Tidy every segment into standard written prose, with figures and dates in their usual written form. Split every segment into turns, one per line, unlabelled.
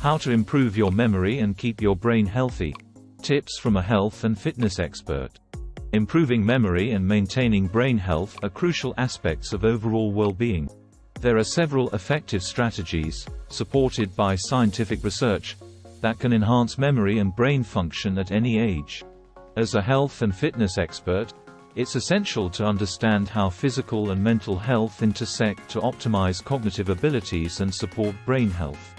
How to improve your memory and keep your brain healthy. Tips from a health and fitness expert. Improving memory and maintaining brain health are crucial aspects of overall well-being. There are several effective strategies, supported by scientific research, that can enhance memory and brain function at any age. As a health and fitness expert, it's essential to understand how physical and mental health intersect to optimize cognitive abilities and support brain health.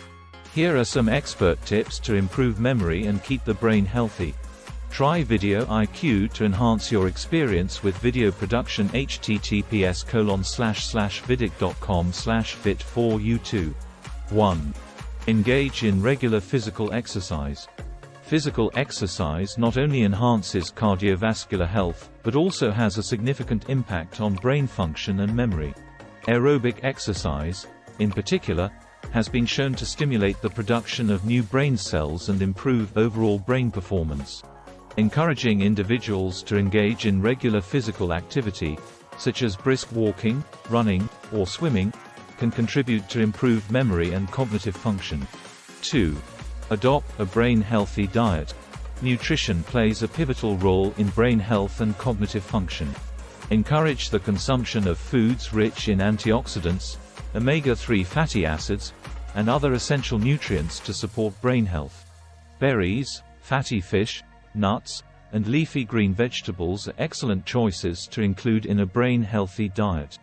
Here are some expert tips to improve memory and keep the brain healthy. Try Video IQ to enhance your experience with video production. https://vidic.com/fit4u2. 1. Engage in regular physical exercise. Physical exercise not only enhances cardiovascular health, but also has a significant impact on brain function and memory. Aerobic exercise, in particular, has been shown to stimulate the production of new brain cells and improve overall brain performance. Encouraging individuals to engage in regular physical activity, such as brisk walking, running, or swimming, can contribute to improved memory and cognitive function. 2. Adopt a brain-healthy diet. Nutrition plays a pivotal role in brain health and cognitive function. Encourage the consumption of foods rich in antioxidants, omega-3 fatty acids, and other essential nutrients to support brain health. Berries, fatty fish, nuts, and leafy green vegetables are excellent choices to include in a brain-healthy diet.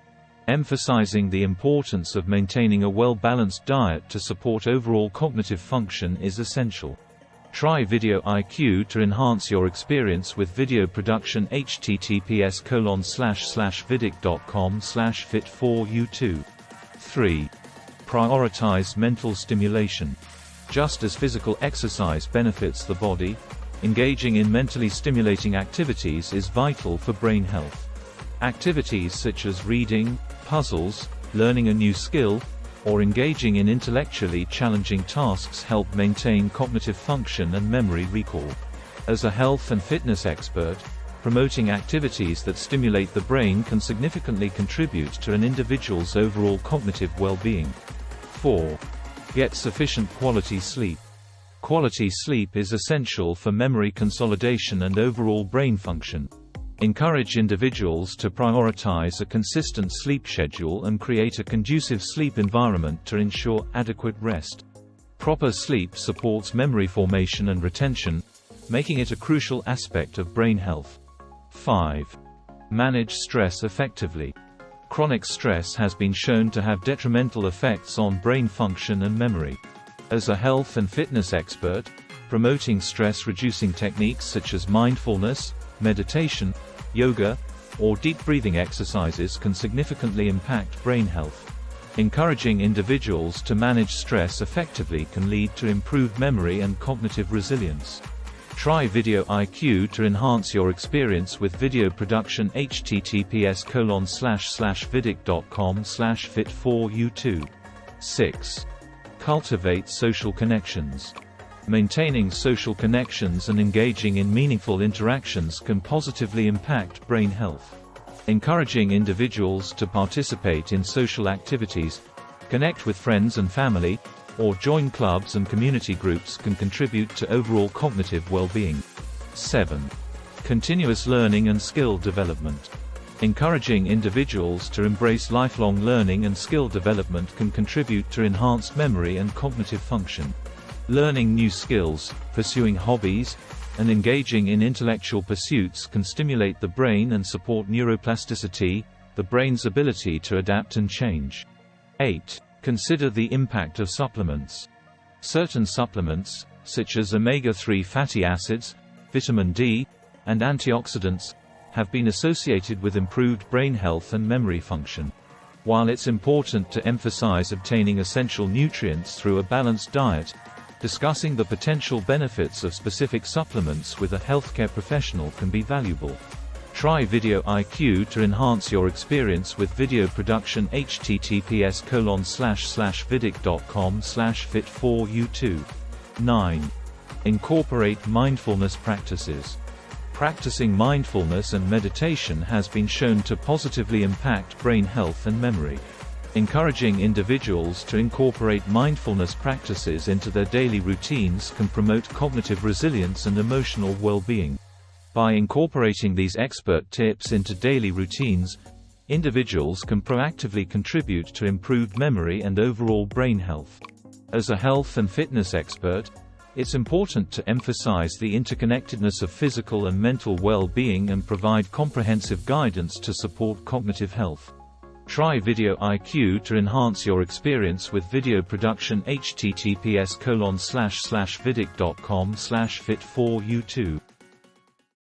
Emphasizing the importance of maintaining a well-balanced diet to support overall cognitive function is essential. Try Video IQ to enhance your experience with video production. https://vidic.com/fit4u2. 3. Prioritize mental stimulation. Just as physical exercise benefits the body, engaging in mentally stimulating activities is vital for brain health. Activities such as reading, puzzles, learning a new skill, or engaging in intellectually challenging tasks help maintain cognitive function and memory recall. As a health and fitness expert, promoting activities that stimulate the brain can significantly contribute to an individual's overall cognitive well-being. 4. Get sufficient quality sleep. Quality sleep is essential for memory consolidation and overall brain function. Encourage individuals to prioritize a consistent sleep schedule and create a conducive sleep environment to ensure adequate rest. Proper sleep supports memory formation and retention, making it a crucial aspect of brain health. 5. Manage stress effectively. Chronic stress has been shown to have detrimental effects on brain function and memory. As a health and fitness expert, promoting stress-reducing techniques such as mindfulness, meditation, yoga, or deep breathing exercises can significantly impact brain health. Encouraging individuals to manage stress effectively can lead to improved memory and cognitive resilience. Try Video IQ to enhance your experience with video production. https://vidic.com/fit4u2. 6. Cultivate social connections. Maintaining social connections and engaging in meaningful interactions can positively impact brain health. Encouraging individuals to participate in social activities, connect with friends and family, or join clubs and community groups can contribute to overall cognitive well-being. 7. Continuous learning and skill development. Encouraging individuals to embrace lifelong learning and skill development can contribute to enhanced memory and cognitive function. Learning new skills, pursuing hobbies, and engaging in intellectual pursuits can stimulate the brain and support neuroplasticity, the brain's ability to adapt and change. 8. Consider the impact of supplements. Certain supplements, such as omega-3 fatty acids, vitamin D, and antioxidants, have been associated with improved brain health and memory function. While it's important to emphasize obtaining essential nutrients through a balanced diet, discussing the potential benefits of specific supplements with a healthcare professional can be valuable. Try Video IQ to enhance your experience with video production. https://vidic.com/fit4u2. 9. Incorporate mindfulness practices. Practicing mindfulness and meditation has been shown to positively impact brain health and memory. Encouraging individuals to incorporate mindfulness practices into their daily routines can promote cognitive resilience and emotional well-being. By incorporating these expert tips into daily routines, individuals can proactively contribute to improved memory and overall brain health. As a health and fitness expert, it's important to emphasize the interconnectedness of physical and mental well-being and provide comprehensive guidance to support cognitive health. Try Video IQ to enhance your experience with video production. https://vidic.com/fit4u2